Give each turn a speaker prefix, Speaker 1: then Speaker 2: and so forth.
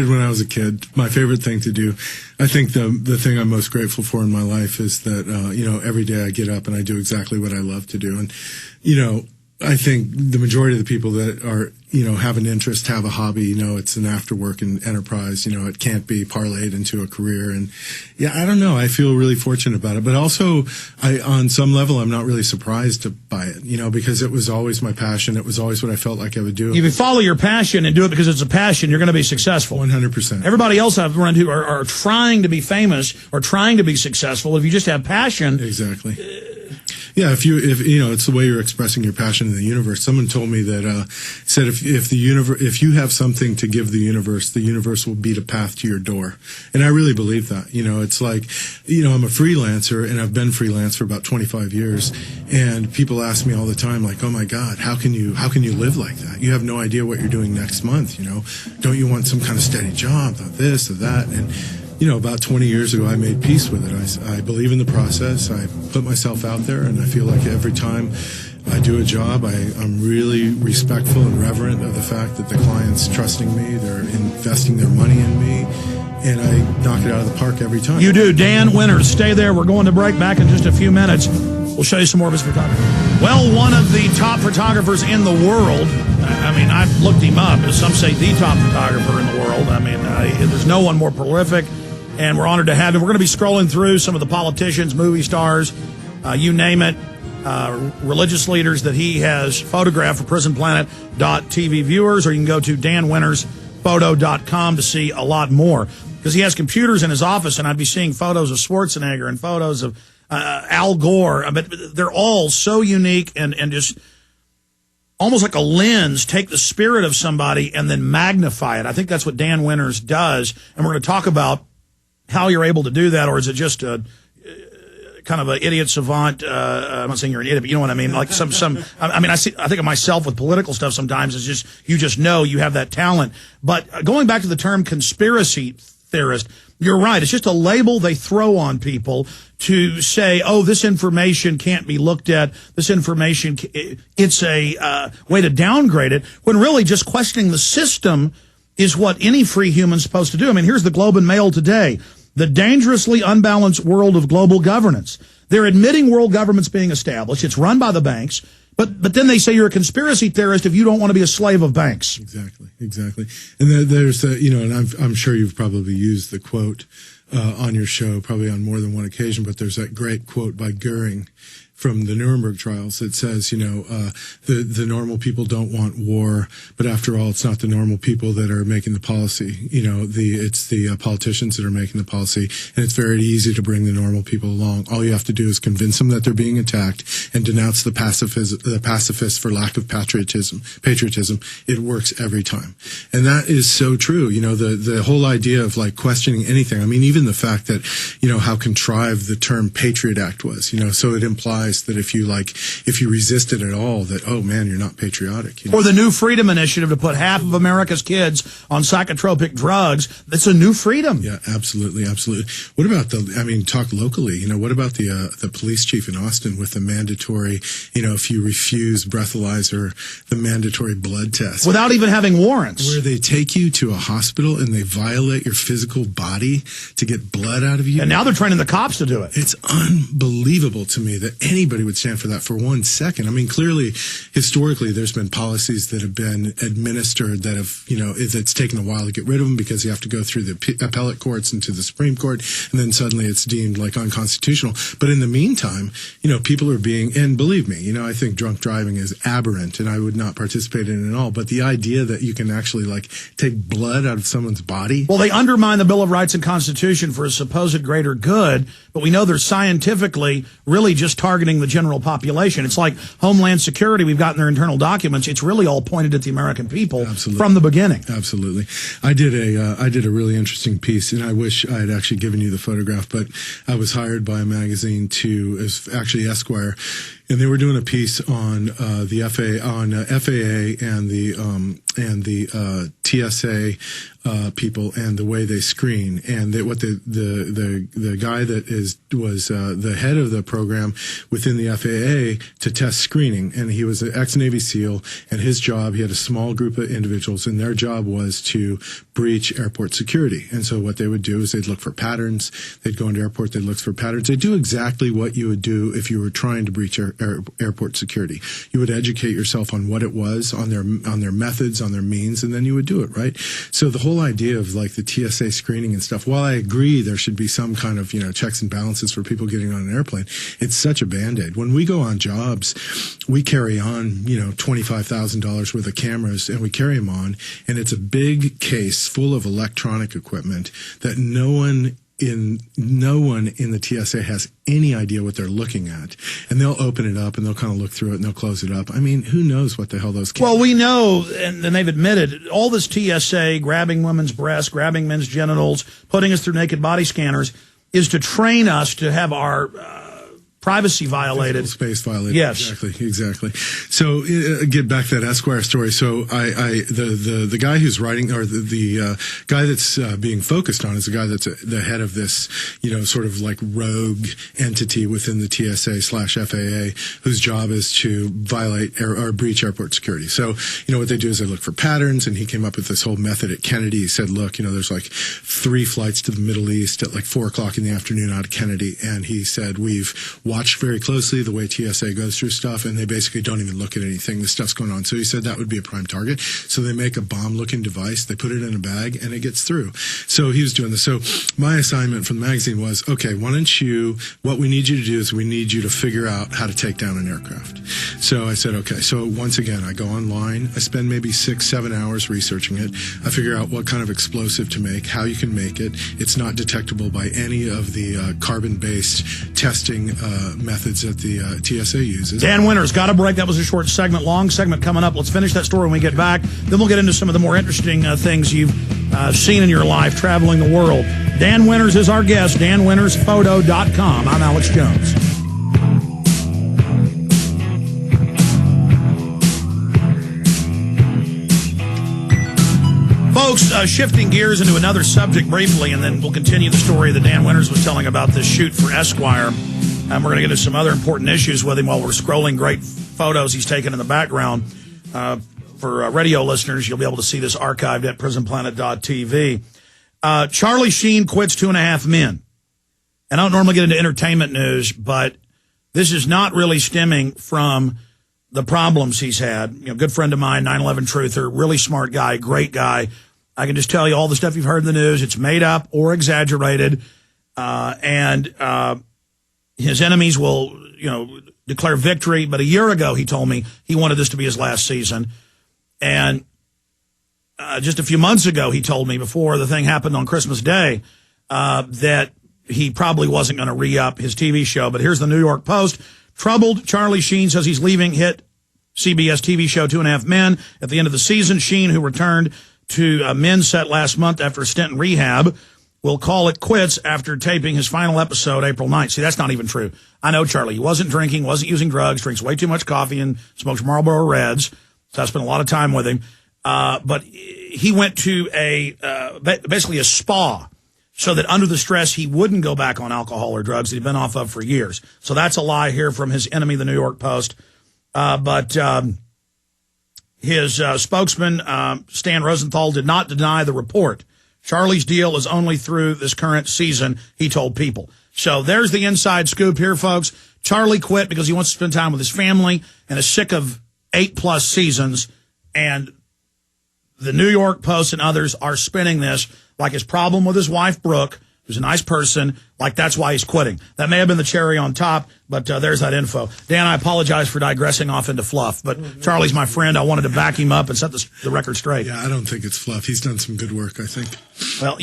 Speaker 1: when I was a kid. My favorite thing to do. I think the thing I'm most grateful for in my life is that, every day I get up and I do exactly what I love to do. And, I think the majority of the people that are, have an interest, have a hobby, it's an after work and enterprise, it can't be parlayed into a career. And yeah, I don't know. I feel really fortunate about it, but also on some level, I'm not really surprised by it, because it was always my passion. It was always what I felt like I would do.
Speaker 2: If you follow your passion and do it because it's a passion, you're going to be successful.
Speaker 1: 100%.
Speaker 2: Everybody else I've run into are trying to be famous or trying to be successful. If you just have passion.
Speaker 1: Exactly. Yeah, if it's the way you're expressing your passion in the universe. Someone told me that said if you have something to give the universe will beat a path to your door, and I really believe that. It's like, I'm a freelancer and I've been freelance for about 25 years, and people ask me all the time, like, oh my God, how can you live like that? You have no idea what you're doing next month. Don't you want some kind of steady job, not this or that? And about 20 years ago, I made peace with it. I believe in the process. I put myself out there, and I feel like every time I do a job, I'm really respectful and reverent of the fact that the client's trusting me, they're investing their money in me, and I knock it out of the park every time.
Speaker 2: You do. Dan Winters, stay there. We're going to break. Back in just a few minutes. We'll show you some more of his photography. Well, one of the top photographers in the world, I've looked him up, as some say the top photographer in the world. There's no one more prolific. And we're honored to have him. We're going to be scrolling through some of the politicians, movie stars, you name it, religious leaders that he has photographed for PrisonPlanet.tv viewers, or you can go to danwintersphoto.com to see a lot more. Because he has computers in his office, and I'd be seeing photos of Schwarzenegger and photos of Al Gore. But they're all so unique and just almost like a lens, take the spirit of somebody and then magnify it. I think that's what Dan Winters does, and we're going to talk about how you're able to do that, or is it just a kind of an idiot savant? I'm not saying you're an idiot, but you know what I mean. Like I think of myself with political stuff sometimes. It's just you have that talent. But going back to the term conspiracy theorist, you're right. It's just a label they throw on people to say, oh, this information can't be looked at. This information, it's a way to downgrade it, when really just questioning the system is what any free human's supposed to do. Here's the Globe and Mail today. The dangerously unbalanced world of global governance. They're admitting world government's being established. It's run by the banks. But then they say you're a conspiracy theorist if you don't want to be a slave of banks.
Speaker 1: Exactly. And there's, and I'm sure you've probably used the quote on your show, probably on more than one occasion, but there's that great quote by Goering from the Nuremberg trials that says, the normal people don't want war, but after all, it's not the normal people that are making the policy. It's the politicians that are making the policy, and it's very easy to bring the normal people along. All you have to do is convince them that they're being attacked and denounce the pacifists for lack of patriotism. It works every time. And that is so true. The whole idea of like questioning anything. Even the fact that, how contrived the term Patriot Act was, so it implies that if you resist it at all, that, oh man, you're not patriotic.
Speaker 2: Or the New Freedom Initiative to put half of America's kids on psychotropic drugs. That's a new freedom.
Speaker 1: Yeah, absolutely. What about talk locally, what about the police chief in Austin with the mandatory, if you refuse breathalyzer, the mandatory blood test.
Speaker 2: Without even having warrants.
Speaker 1: Where they take you to a hospital and they violate your physical body to get blood out of you.
Speaker 2: And now they're training the cops to do it.
Speaker 1: It's unbelievable to me that anybody would stand for that for 1 second. Clearly, historically, there's been policies that have been administered that have, it's taken a while to get rid of them because you have to go through the appellate courts and to the Supreme Court, and then suddenly it's deemed like unconstitutional. But in the meantime, people are being, and believe me, I think drunk driving is aberrant, and I would not participate in it at all. But the idea that you can actually take blood out of someone's body.
Speaker 2: Well, they undermine the Bill of Rights and Constitution for a supposed greater good, but we know they're scientifically really just targeting the general population. It's like Homeland Security. We've got in their internal documents. It's really all pointed at the American people.
Speaker 1: Absolutely.
Speaker 2: From the beginning.
Speaker 1: Absolutely. I did a really interesting piece, and I wish I had actually given you the photograph, but I was hired by a magazine actually Esquire, and they were doing a piece on the FAA and the TSA people and the way they screen, and what the guy that was the head of the program within the FAA to test screening, and he was an ex-Navy SEAL, and his job, he had a small group of individuals, and their job was to breach airport security. And so what they would do is they'd look for patterns. They'd go into airport, they'd look for patterns. They'd do exactly what you would do if you were trying to breach airport security. You would educate yourself on what it was, on their methods, on their means, and then you would do it, right? So the whole idea of like the TSA screening and stuff, while I agree there should be some kind of, checks and balances for people getting on an airplane, it's such a Band-Aid. When we go on jobs, we carry on, $25,000 worth of cameras, and we carry them on, and it's a big case full of electronic equipment that no one in the TSA has any idea what they're looking at, and they'll open it up and they'll kind of look through it and they'll close it up. I mean, who knows what the hell those cameras.
Speaker 2: Well, we know, and they've admitted, all this TSA, grabbing women's breasts, grabbing men's genitals, putting us through naked body scanners, is to train us to have our privacy violated.
Speaker 1: Physical space violated.
Speaker 2: Yes.
Speaker 1: Exactly. So get back to that Esquire story. So the guy who's writing, or the guy that's being focused on, is the guy that's the head of this, sort of like rogue entity within the TSA/FAA, whose job is to violate or breach airport security. So, what they do is they look for patterns, and he came up with this whole method at Kennedy. He said, look, there's like 3 flights to the Middle East at like 4:00 in the afternoon out of Kennedy. And he said, we've watch very closely the way TSA goes through stuff, and they basically don't even look at anything. The stuff's going on. So he said that would be a prime target. So they make a bomb-looking device, they put it in a bag, and it gets through. So he was doing this. So my assignment from the magazine was, okay, what we need you to do is we need you to figure out how to take down an aircraft. So I said, okay. So once again, I go online. I spend maybe 6-7 hours researching it. I figure out what kind of explosive to make, how you can make it. It's not detectable by any of the carbon-based testing methods that the TSA uses.
Speaker 2: Dan Winters, got a break. That was a short segment. Long segment coming up. Let's finish that story when we get back. Then we'll get into some of the more interesting things you've seen in your life traveling the world. Dan Winters is our guest. DanWintersPhoto.com. I'm Alex Jones. Folks, shifting gears into another subject briefly, and then we'll continue the story that Dan Winters was telling about this shoot for Esquire. And we're going to get into some other important issues with him while we're scrolling great photos he's taken in the background. For radio listeners, you'll be able to see this archived at prisonplanet.tv. Charlie Sheen quits 2.5 Men. And I don't normally get into entertainment news, but this is not really stemming from the problems he's had. Good friend of mine, 9/11 truther, really smart guy, great guy. I can just tell you all the stuff you've heard in the news. It's made up or exaggerated. His enemies will, declare victory. But a year ago, he told me he wanted this to be his last season. And just a few months ago, he told me, before the thing happened on Christmas Day, that he probably wasn't going to re-up his TV show. But here's the New York Post. Troubled, Charlie Sheen says he's leaving hit CBS TV show 2.5 Men at the end of the season. Sheen, who returned to a men's set last month after a stint in rehab, will call it quits after taping his final episode April 9th. See, that's not even true. I know Charlie. He wasn't drinking, wasn't using drugs, drinks way too much coffee, and smokes Marlboro Reds. So I spent a lot of time with him. But he went to basically a spa so that under the stress he wouldn't go back on alcohol or drugs that he'd been off of for years. So that's a lie here from his enemy, the New York Post. But his spokesman, Stan Rosenthal, did not deny the report. Charlie's deal is only through this current season, he told People. So there's the inside scoop here, folks. Charlie quit because he wants to spend time with his family and is sick of 8+ seasons. And the New York Post and others are spinning this like his problem with his wife, Brooke, who's a nice person, like that's why he's quitting. That may have been the cherry on top, but there's that info. Dan, I apologize for digressing off into fluff, but Charlie's my friend. I wanted to back him up and set the record straight.
Speaker 1: Yeah, I don't think it's fluff. He's done some good work, I think.
Speaker 2: Well,